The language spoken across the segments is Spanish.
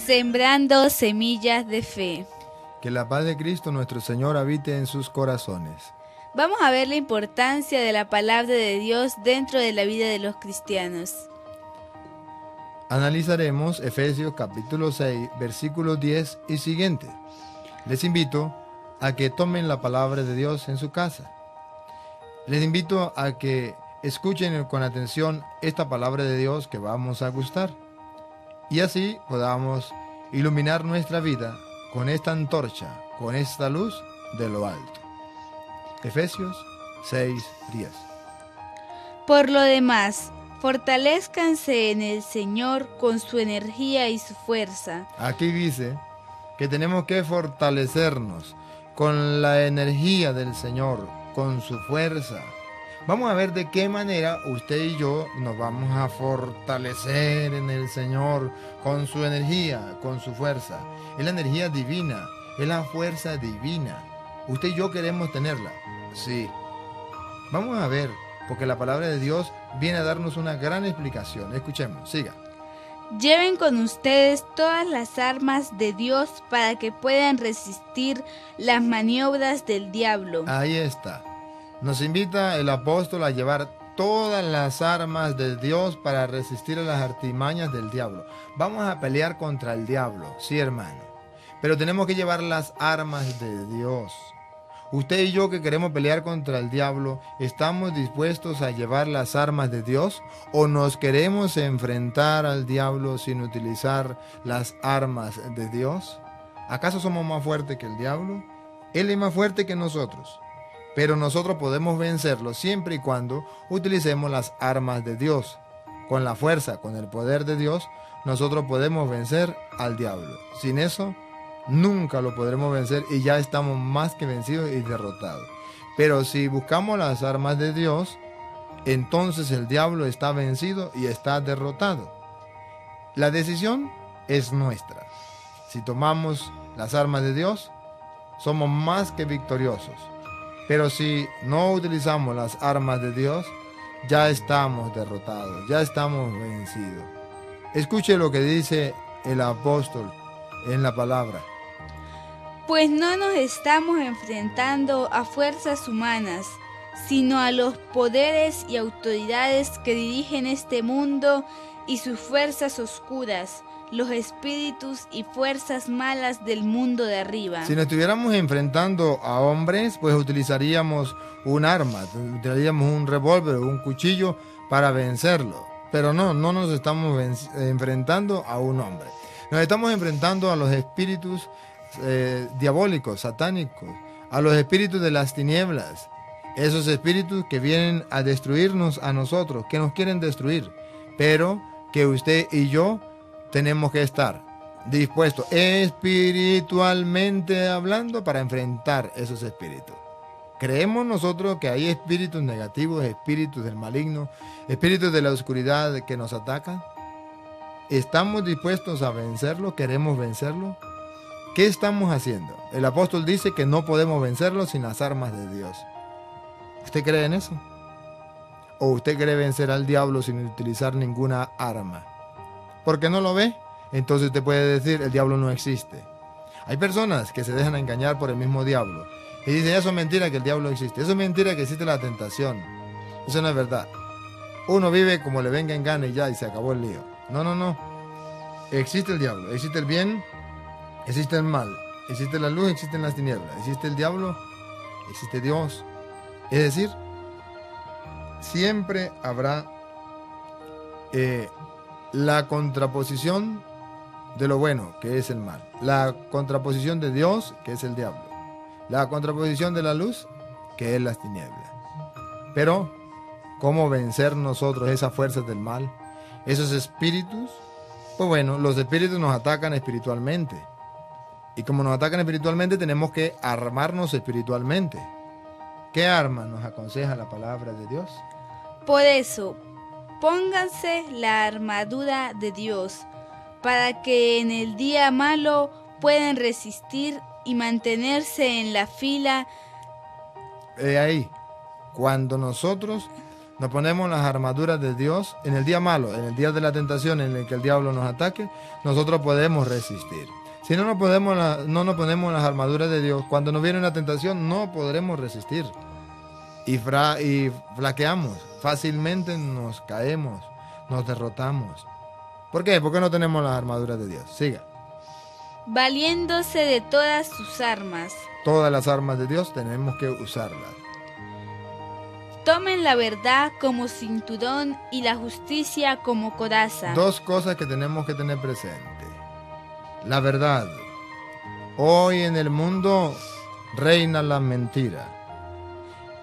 sembrando semillas de fe. Que la paz de Cristo nuestro Señor habite en sus corazones. Vamos a ver la importancia de la palabra de Dios dentro de la vida de los cristianos. Analizaremos Efesios capítulo 6, versículos 10 y siguiente. Les invito a que tomen la palabra de Dios en su casa. Les invito a que escuchen con atención esta palabra de Dios que vamos a gustar. Y así podamos iluminar nuestra vida con esta antorcha, con esta luz de lo alto. Efesios 6:10. Por lo demás, fortalézcanse en el Señor con su energía y su fuerza. Aquí dice que tenemos que fortalecernos con la energía del Señor, con su fuerza. Vamos a ver de qué manera usted y yo nos vamos a fortalecer en el Señor con su energía, con su fuerza. Es la energía divina, es la fuerza divina. Usted y yo queremos tenerla. Sí. Vamos a ver, porque la palabra de Dios viene a darnos una gran explicación. Escuchemos, siga. Lleven con ustedes todas las armas de Dios para que puedan resistir las maniobras del diablo. Ahí está. Nos invita el apóstol a llevar todas las armas de Dios para resistir a las artimañas del diablo. Vamos a pelear contra el diablo, sí, hermano. Pero tenemos que llevar las armas de Dios. Usted y yo que queremos pelear contra el diablo, ¿estamos dispuestos a llevar las armas de Dios? ¿O nos queremos enfrentar al diablo sin utilizar las armas de Dios? ¿Acaso somos más fuertes que el diablo? Él es más fuerte que nosotros. Pero nosotros podemos vencerlo siempre y cuando utilicemos las armas de Dios. Con la fuerza, con el poder de Dios, nosotros podemos vencer al diablo. Sin eso, nunca lo podremos vencer y ya estamos más que vencidos y derrotados. Pero si buscamos las armas de Dios, entonces el diablo está vencido y está derrotado. La decisión es nuestra. Si tomamos las armas de Dios, somos más que victoriosos. Pero si no utilizamos las armas de Dios, ya estamos derrotados, ya estamos vencidos. Escuche lo que dice el apóstol en la palabra. Pues no nos estamos enfrentando a fuerzas humanas, sino a los poderes y autoridades que dirigen este mundo y sus fuerzas oscuras, los espíritus y fuerzas malas del mundo de arriba. Si nos estuviéramos enfrentando a hombres, pues utilizaríamos un arma, utilizaríamos un revólver o un cuchillo para vencerlo. Pero no nos estamos enfrentando a un hombre. Nos estamos enfrentando a los espíritus diabólicos, satánicos, a los espíritus de las tinieblas. Esos espíritus que vienen a destruirnos a nosotros, que nos quieren destruir. Pero que usted y yo tenemos que estar dispuestos espiritualmente hablando para enfrentar esos espíritus. ¿Creemos nosotros que hay espíritus negativos, espíritus del maligno, espíritus de la oscuridad que nos atacan? ¿Estamos dispuestos a vencerlo? ¿Queremos vencerlo? ¿Qué estamos haciendo? El apóstol dice que no podemos vencerlo sin las armas de Dios. ¿Usted cree en eso? ¿O usted quiere vencer al diablo sin utilizar ninguna arma? ¿Por qué no lo ve? Entonces usted puede decir, el diablo no existe. Hay personas que se dejan engañar por el mismo diablo. Y dicen, eso es mentira que el diablo existe. Eso es mentira que existe la tentación. Eso no es verdad. Uno vive como le venga en gana y ya, y se acabó el lío. No. Existe el diablo, existe el bien, existe el mal. Existe la luz, existen las tinieblas. Existe el diablo, existe Dios. Es decir, siempre habrá la contraposición de lo bueno, que es el mal. La contraposición de Dios, que es el diablo. La contraposición de la luz, que es las tinieblas. Pero, ¿cómo vencer nosotros esas fuerzas del mal? Esos espíritus. Pues bueno, los espíritus nos atacan espiritualmente. Y como nos atacan espiritualmente, tenemos que armarnos espiritualmente. ¿Qué arma nos aconseja la palabra de Dios? Por eso, pónganse la armadura de Dios, para que en el día malo puedan resistir y mantenerse en la fila. Ahí, cuando nosotros nos ponemos las armaduras de Dios en el día malo, en el día de la tentación en el que el diablo nos ataque, nosotros podemos resistir. Si no nos ponemos las armaduras de Dios, cuando nos viene una tentación no podremos resistir. Y flaqueamos, fácilmente nos caemos, nos derrotamos. ¿Por qué? Porque no tenemos las armaduras de Dios. Siga. Valiéndose de todas sus armas. Todas las armas de Dios tenemos que usarlas. Tomen la verdad como cinturón y la justicia como coraza. Dos cosas que tenemos que tener presente. La verdad. Hoy en el mundo reina la mentira.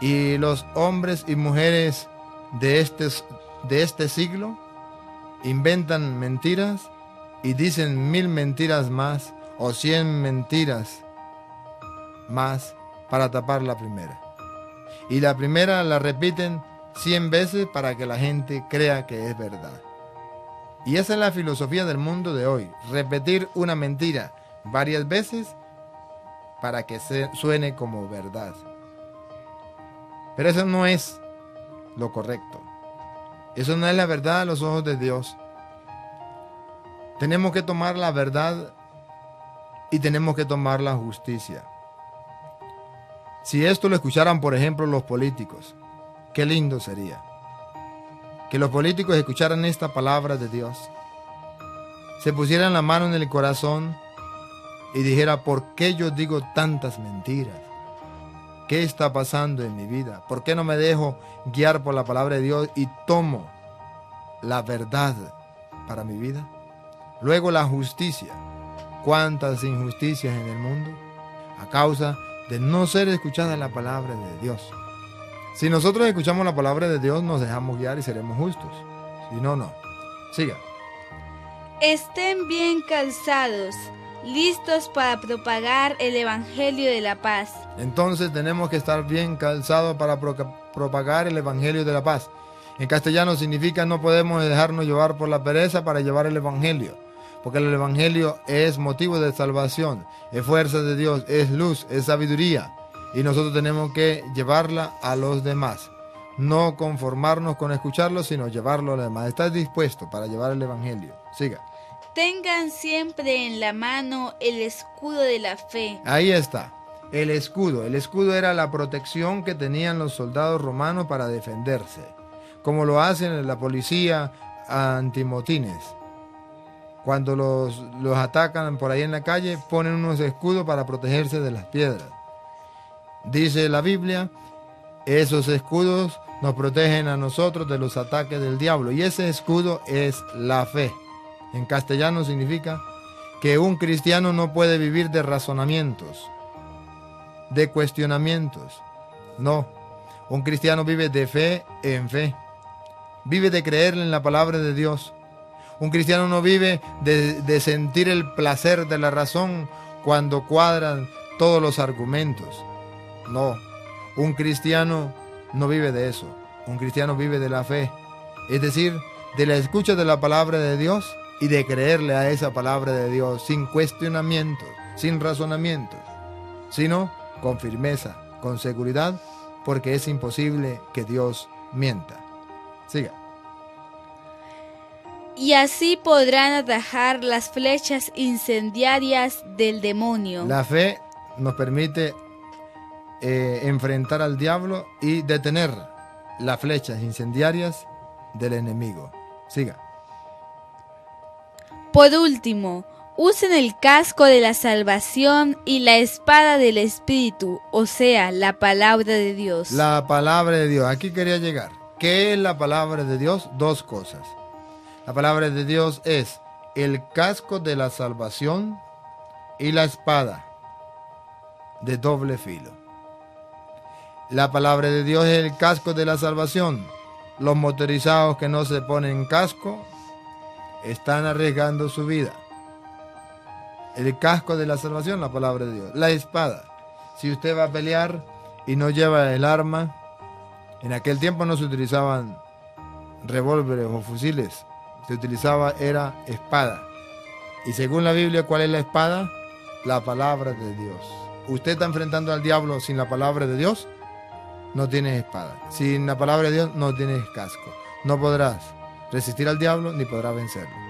Y los hombres y mujeres de este siglo inventan mentiras y dicen 1000 mentiras más o 100 mentiras más para tapar la primera. Y la primera la repiten 100 veces para que la gente crea que es verdad. Y esa es la filosofía del mundo de hoy. Repetir una mentira varias veces para que suene como verdad. Pero eso no es lo correcto. Eso no es la verdad a los ojos de Dios. Tenemos que tomar la verdad y tenemos que tomar la justicia. Si esto lo escucharan, por ejemplo, los políticos, qué lindo sería. Que los políticos escucharan esta palabra de Dios, se pusieran la mano en el corazón y dijera, ¿por qué yo digo tantas mentiras? ¿Qué está pasando en mi vida? ¿Por qué no me dejo guiar por la palabra de Dios y tomo la verdad para mi vida? Luego la justicia. ¿Cuántas injusticias en el mundo? A causa de no ser escuchada la palabra de Dios. Si nosotros escuchamos la palabra de Dios, nos dejamos guiar y seremos justos. Si no, no. Siga. Estén bien calzados, listos para propagar el Evangelio de la paz. Entonces tenemos que estar bien calzados para propagar el Evangelio de la paz. En castellano significa no podemos dejarnos llevar por la pereza para llevar el Evangelio. Porque el Evangelio es motivo de salvación, es fuerza de Dios, es luz, es sabiduría. Y nosotros tenemos que llevarla a los demás. No conformarnos con escucharlo, sino llevarlo a los demás. ¿Estás dispuesto para llevar el Evangelio? Siga. Tengan siempre en la mano el escudo de la fe. Ahí está, el escudo. El escudo era la protección que tenían los soldados romanos para defenderse. Como lo hacen la policía antimotines. Cuando los atacan por ahí en la calle, ponen unos escudos para protegerse de las piedras. Dice la Biblia, esos escudos nos protegen a nosotros de los ataques del diablo. Y ese escudo es la fe. En castellano significa que un cristiano no puede vivir de razonamientos, de cuestionamientos. No, un cristiano vive de fe en fe. Vive de creer en la palabra de Dios. Un cristiano no vive de sentir el placer de la razón cuando cuadran todos los argumentos. No, un cristiano no vive de eso. Un cristiano vive de la fe. Es decir, de la escucha de la palabra de Dios y de creerle a esa palabra de Dios sin cuestionamientos, sin razonamientos, sino con firmeza, con seguridad, porque es imposible que Dios mienta. Siga. Y así podrán atajar las flechas incendiarias del demonio. La fe nos permite enfrentar al diablo y detener las flechas incendiarias del enemigo. Siga. Por último, usen el casco de la salvación y la espada del Espíritu, o sea, la palabra de Dios. La palabra de Dios. Aquí quería llegar. ¿Qué es la palabra de Dios? Dos cosas. La palabra de Dios es el casco de la salvación y la espada de doble filo. La palabra de Dios es el casco de la salvación. Los motorizados que no se ponen casco están arriesgando su vida. El casco de la salvación, la palabra de Dios. La espada. Si usted va a pelear y no lleva el arma, en aquel tiempo no se utilizaban revólveres o fusiles. Se utilizaba era espada. Y según la Biblia, ¿cuál es la espada? La palabra de Dios. ¿Usted está enfrentando al diablo sin la palabra de Dios? no tienes espada. Sin la palabra de Dios no tienes casco. No podrás resistir al diablo ni podrás vencerlo.